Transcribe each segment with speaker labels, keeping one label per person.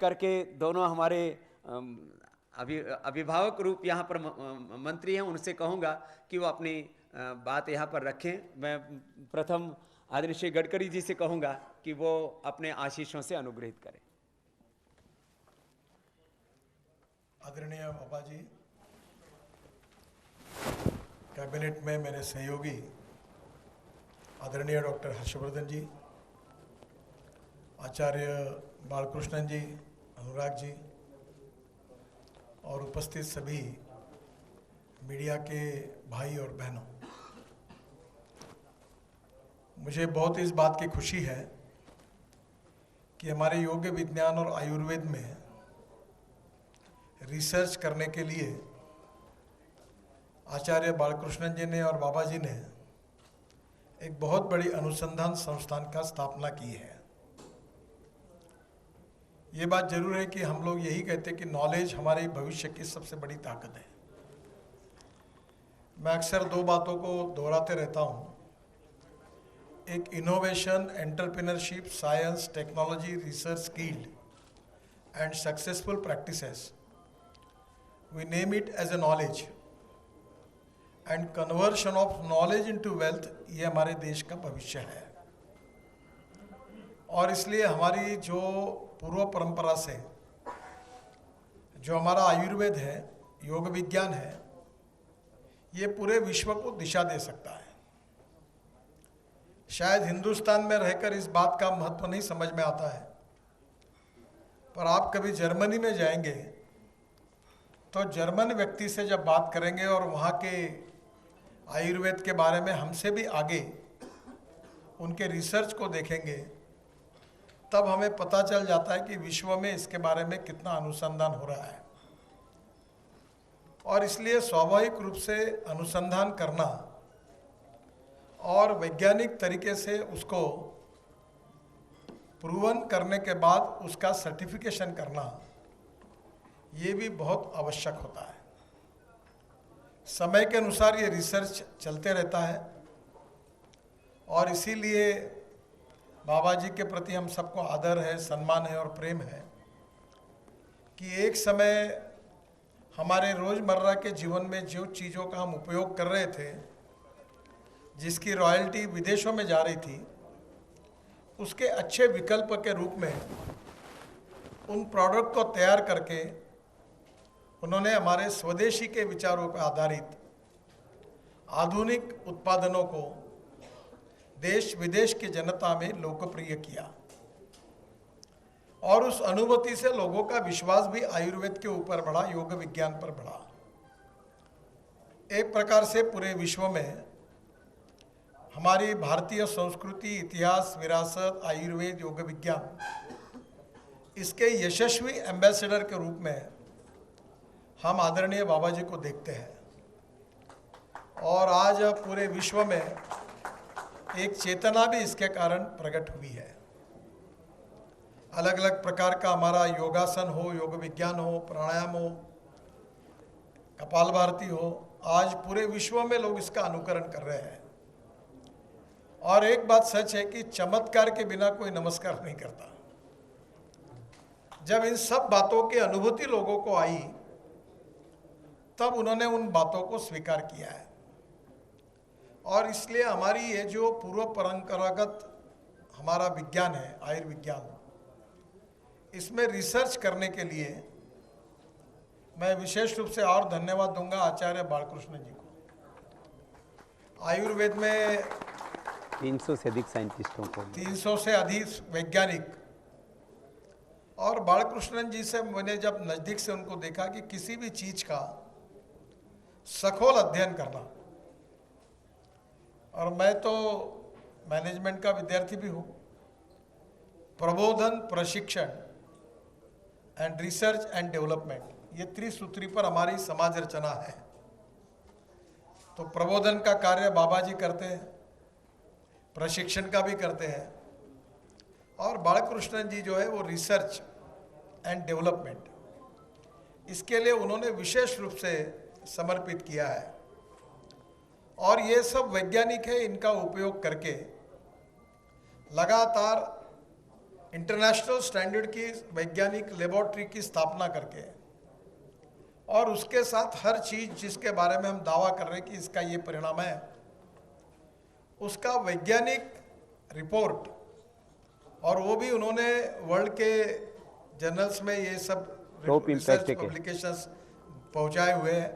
Speaker 1: करके दोनों हमारे अभिभावक रूप यहाँ पर मंत्री हैं, उनसे कहूँगा कि वो अपनी बात यहाँ पर रखें। मैं प्रथम आदरणीय श्री गडकरी जी से कहूँगा कि वो अपने आशीषों से अनुग्रहित करें।
Speaker 2: आदरणीय बाबा जी, कैबिनेट में मेरे सहयोगी आदरणीय डॉक्टर हर्षवर्धन जी, आचार्य बालकृष्णन जी, अनुराग जी और उपस्थित सभी मीडिया के भाई और बहनों, मुझे बहुत इस बात की खुशी है कि हमारे योग विज्ञान और आयुर्वेद में रिसर्च करने के लिए आचार्य बालकृष्णन जी ने और बाबा जी ने एक बहुत बड़ी अनुसंधान संस्थान का स्थापना की है। ये बात जरूर है कि हम लोग यही कहते हैं कि नॉलेज हमारे भविष्य की सबसे बड़ी ताकत है। मैं अक्सर दो बातों को दोहराते रहता हूँ, एक innovation, entrepreneurship, science, technology, research, skilled and successful practices, we name it as a knowledge and conversion of knowledge into wealth. ये हमारे देश का भविष्य है और इसलिए हमारी जो पूर्व परंपरा से जो हमारा आयुर्वेद है, योग विज्ञान है, ये पूरे विश्व को दिशा दे सकता है। शायद हिंदुस्तान में रहकर इस बात का महत्व नहीं समझ में आता है, पर आप कभी जर्मनी में जाएंगे तो जर्मन व्यक्ति से जब बात करेंगे और वहाँ के आयुर्वेद के बारे में हमसे भी आगे उनके रिसर्च को देखेंगे, तब हमें पता चल जाता है कि विश्व में इसके बारे में कितना अनुसंधान हो रहा है। और इसलिए स्वाभाविक रूप से अनुसंधान करना और वैज्ञानिक तरीके से उसको प्रूवन करने के बाद उसका सर्टिफिकेशन करना, ये भी बहुत आवश्यक होता है। समय के अनुसार ये रिसर्च चलते रहता है और इसीलिए बाबा जी के प्रति हम सबको आदर है, सम्मान है और प्रेम है कि एक समय हमारे रोज़मर्रा के जीवन में जो चीज़ों का हम उपयोग कर रहे थे, जिसकी रॉयल्टी विदेशों में जा रही थी, उसके अच्छे विकल्प के रूप में उन प्रोडक्ट को तैयार करके उन्होंने हमारे स्वदेशी के विचारों पर आधारित आधुनिक उत्पादनों को देश विदेश की जनता में लोकप्रिय किया और उस अनुभूति से लोगों का विश्वास भी आयुर्वेद के ऊपर बढ़ा, योग विज्ञान पर बढ़ा। एक प्रकार से पूरे विश्व में हमारी भारतीय संस्कृति, इतिहास, विरासत, आयुर्वेद, योग विज्ञान, इसके यशस्वी एम्बेसडर के रूप में हम आदरणीय बाबा जी को देखते हैं और आज पूरे विश्व में एक चेतना भी इसके कारण प्रकट हुई है। अलग अलग प्रकार का हमारा योगासन हो, योग विज्ञान हो, प्राणायाम हो, कपालभाति हो, आज पूरे विश्व में लोग इसका अनुकरण कर रहे हैं। और एक बात सच है कि चमत्कार के बिना कोई नमस्कार नहीं करता। जब इन सब बातों की अनुभूति लोगों को आई, तब उन्होंने उन बातों को स्वीकार किया है और इसलिए हमारी ये जो पूर्व परंपरागत हमारा विज्ञान है, आयुर्विज्ञान, इसमें रिसर्च करने के लिए मैं विशेष रूप से और धन्यवाद दूंगा आचार्य बालकृष्ण जी को। आयुर्वेद में
Speaker 1: 300 से अधिक साइंटिस्टों को,
Speaker 2: 300 से अधिक वैज्ञानिक, और बालकृष्णन जी से मैंने जब नज़दीक से उनको देखा कि किसी भी चीज़ का सखोल अध्ययन करना, और मैं तो मैनेजमेंट का विद्यार्थी भी हूँ, प्रबोधन, प्रशिक्षण एंड रिसर्च एंड डेवलपमेंट, ये त्रिसूत्री पर हमारी समाज रचना है। तो प्रबोधन का कार्य बाबा जी करते हैं, प्रशिक्षण का भी करते हैं, और बालकृष्णन जी जो है वो रिसर्च एंड डेवलपमेंट, इसके लिए उन्होंने विशेष रूप से समर्पित किया है। और ये सब वैज्ञानिक है, इनका उपयोग करके लगातार इंटरनेशनल स्टैंडर्ड की वैज्ञानिक लेबोरेटरी की स्थापना करके और उसके साथ हर चीज़ जिसके बारे में हम दावा कर रहे हैं कि इसका ये परिणाम है, उसका वैज्ञानिक रिपोर्ट, और वो भी उन्होंने वर्ल्ड के जर्नल्स में ये सब
Speaker 1: Top
Speaker 2: रिसर्च
Speaker 1: impact के।
Speaker 2: पब्लिकेशंस पहुंचाए हुए हैं।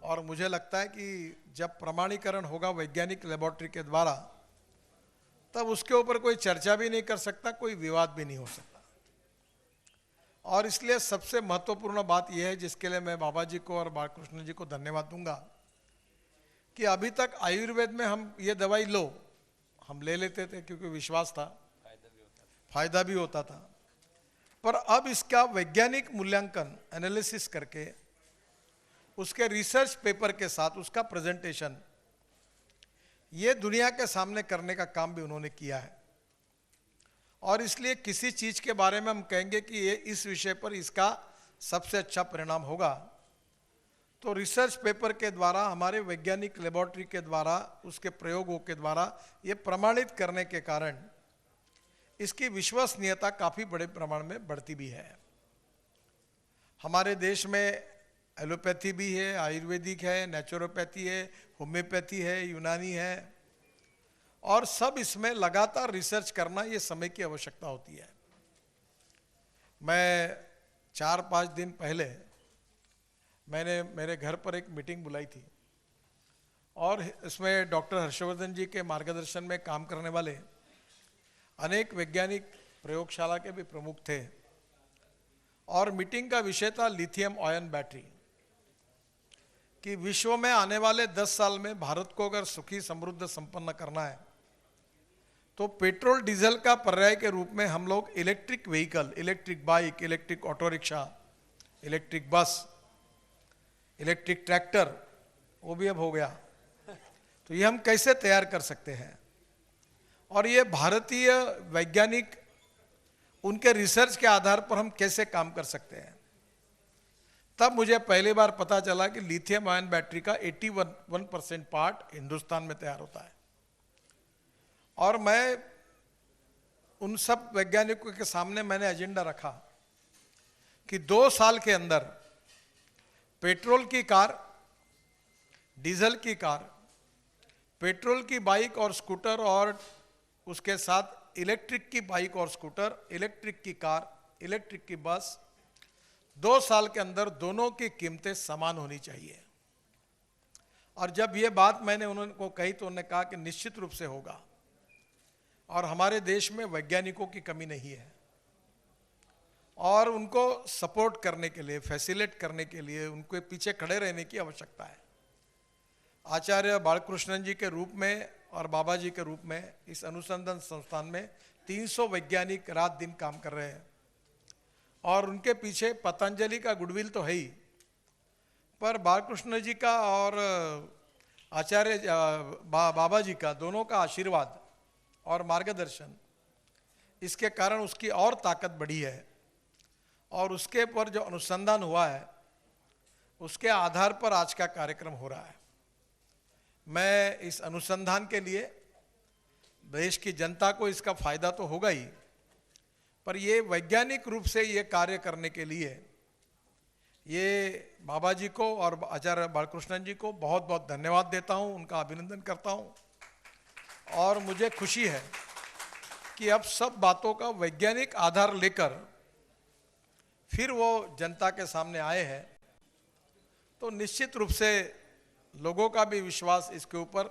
Speaker 2: और मुझे लगता है कि जब प्रमाणीकरण होगा वैज्ञानिक लेबोरेटरी के द्वारा, तब उसके ऊपर कोई चर्चा भी नहीं कर सकता, कोई विवाद भी नहीं हो सकता। और इसलिए सबसे महत्वपूर्ण बात यह है, जिसके लिए मैं बाबा जी को और बालकृष्ण जी को धन्यवाद दूंगा, कि अभी तक आयुर्वेद में हम ये दवाई लो, हम ले लेते थे क्योंकि विश्वास था, फायदा भी होता था, पर अब इसका वैज्ञानिक मूल्यांकन एनालिसिस करके उसके रिसर्च पेपर के साथ उसका प्रेजेंटेशन ये दुनिया के सामने करने का काम भी उन्होंने किया है। और इसलिए किसी चीज के बारे में हम कहेंगे कि ये इस विषय पर इसका सबसे अच्छा परिणाम होगा, तो रिसर्च पेपर के द्वारा, हमारे वैज्ञानिक लेबोरेटरी के द्वारा, उसके प्रयोगों के द्वारा ये प्रमाणित करने के कारण इसकी विश्वसनीयता काफी बड़े प्रमाण में बढ़ती भी है। हमारे देश में एलोपैथी भी है, आयुर्वेदिक है, नेचुरोपैथी है, होम्योपैथी है, यूनानी है, और सब इसमें लगातार रिसर्च करना, ये समय की आवश्यकता होती है। मैं 4-5 दिन पहले मैंने मेरे घर पर एक मीटिंग बुलाई थी, और इसमें डॉक्टर हर्षवर्धन जी के मार्गदर्शन में काम करने वाले अनेक वैज्ञानिक प्रयोगशाला के भी प्रमुख थे, और मीटिंग का विषय था लिथियम आयन बैटरी, कि विश्व में आने वाले 10 साल में भारत को अगर सुखी समृद्ध संपन्न करना है, तो पेट्रोल डीजल का पर्याय के रूप में हम लोग electric vehicle, electric bike, electric auto rickshaw, electric bus, electric tractor, वो भी अब हो गया, तो ये हम कैसे तैयार कर सकते हैं। और ये भारतीय वैज्ञानिक उनके रिसर्च के आधार पर हम कैसे काम कर सकते हैं। तब मुझे पहली बार पता चला कि लिथियम आयन बैटरी का 81% पार्ट हिंदुस्तान में तैयार होता है। और मैं उन सब वैज्ञानिकों के सामने मैंने एजेंडा रखा कि 2 साल के अंदर पेट्रोल की कार, डीजल की कार, पेट्रोल की बाइक और स्कूटर, और उसके साथ इलेक्ट्रिक की बाइक और स्कूटर, इलेक्ट्रिक की कार, इलेक्ट्रिक की बस, 2 साल के अंदर दोनों की कीमतें समान होनी चाहिए। और जब ये बात मैंने उनको कही तो उन्होंने कहा कि निश्चित रूप से होगा, और हमारे देश में वैज्ञानिकों की कमी नहीं है, और उनको सपोर्ट करने के लिए, फैसिलिटेट करने के लिए उनके पीछे खड़े रहने की आवश्यकता है। आचार्य बालकृष्णन जी के रूप में और बाबा जी के रूप में इस अनुसंधान संस्थान में 300 वैज्ञानिक रात दिन काम कर रहे हैं, और उनके पीछे पतंजलि का गुडविल तो है ही, पर बालकृष्ण जी का और आचार्य बाबा जी का, दोनों का आशीर्वाद और मार्गदर्शन, इसके कारण उसकी और ताकत बढ़ी है, और उसके पर जो अनुसंधान हुआ है उसके आधार पर आज का कार्यक्रम हो रहा है। मैं इस अनुसंधान के लिए देश की जनता को इसका फायदा तो होगा ही, पर ये वैज्ञानिक रूप से ये कार्य करने के लिए ये बाबा जी को और आचार्य बालकृष्णन जी को बहुत बहुत धन्यवाद देता हूँ, उनका अभिनंदन करता हूँ। और मुझे खुशी है कि अब सब बातों का वैज्ञानिक आधार लेकर फिर वो जनता के सामने आए हैं, तो निश्चित रूप से लोगों का भी विश्वास इसके ऊपर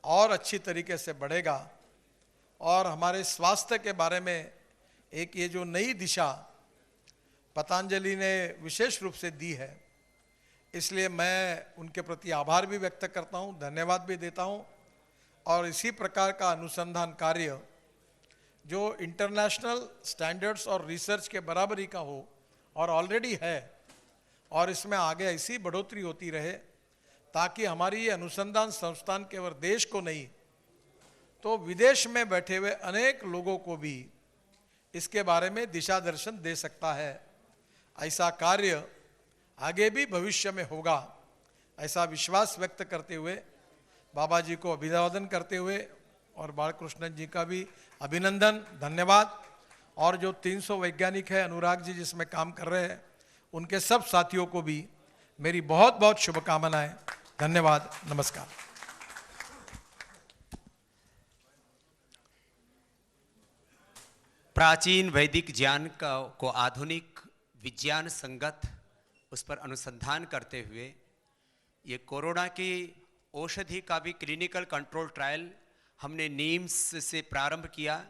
Speaker 2: और अच्छी तरीके से बढ़ेगा, और हमारे स्वास्थ्य के बारे में एक ये जो नई दिशा पतंजलि ने विशेष रूप से दी है, इसलिए मैं उनके प्रति आभार भी व्यक्त करता हूँ, धन्यवाद भी देता हूँ। और इसी प्रकार का अनुसंधान कार्य जो इंटरनेशनल स्टैंडर्ड्स और रिसर्च के बराबरी का हो, और ऑलरेडी है, और इसमें आगे ऐसी बढ़ोतरी होती रहे, ताकि हमारी ये अनुसंधान संस्थान केवल देश को नहीं तो विदेश में बैठे हुए अनेक लोगों को भी इसके बारे में दिशा दर्शन दे सकता है। ऐसा कार्य आगे भी भविष्य में होगा, ऐसा विश्वास व्यक्त करते हुए बाबा जी को अभिवादन करते हुए और बालकृष्णन जी का भी अभिनंदन, धन्यवाद। और जो 300 वैज्ञानिक है, अनुराग जी जिसमें काम कर रहे हैं, उनके सब साथियों को भी मेरी बहुत बहुत शुभकामनाएं। धन्यवाद, नमस्कार।
Speaker 1: प्राचीन वैदिक ज्ञान को आधुनिक विज्ञान संगत उस पर अनुसंधान करते हुए ये कोरोना की औषधि का भी क्लिनिकल कंट्रोल ट्रायल हमने नीम्स से प्रारंभ किया।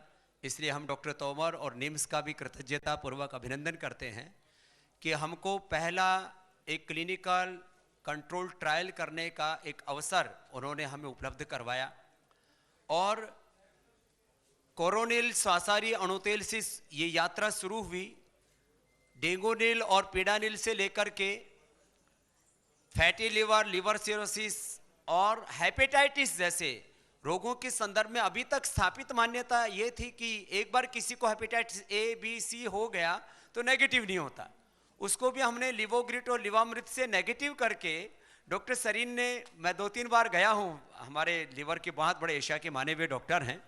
Speaker 1: इसलिए हम डॉक्टर तोमर और नीम्स का भी कृतज्ञता पूर्वक अभिनंदन करते हैं कि हमको पहला एक क्लिनिकल कंट्रोल ट्रायल करने का एक अवसर उन्होंने हमें उपलब्ध करवाया। और कोरोनिल श्वासारी अणुतेल से ये यात्रा शुरू हुई। डेंगूनिल और पीडानिल से लेकर के फैटी लिवर, लिवर सिरोसिस और हेपेटाइटिस जैसे रोगों के संदर्भ में अभी तक स्थापित मान्यता ये थी कि एक बार किसी को हेपेटाइटिस ए, बी, सी हो गया तो नेगेटिव नहीं होता। उसको भी हमने लिवोग्रिट और लिवामृत से नेगेटिव करके डॉक्टर सरीन ने, मैं 2-3 बार गया हूँ, हमारे लिवर के बहुत बड़े एशिया के माने हुए डॉक्टर हैं,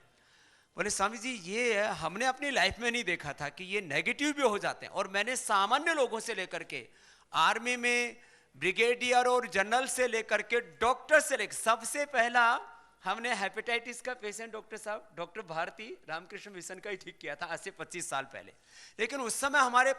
Speaker 1: बोले स्वामी जी ये हमने अपनी लाइफ में नहीं देखा था कि ये नेगेटिव भी हो जाते हैं। और मैंने सामान्य लोगों से लेकर के आर्मी में ब्रिगेडियर और जनरल से लेकर के डॉक्टर से लेकर, सबसे पहला हमने हेपेटाइटिस का पेशेंट डॉक्टर साहब, डॉक्टर भारती रामकृष्ण मिशन का ही ठीक किया था आज से 25 साल पहले। लेकिन उस समय हमारे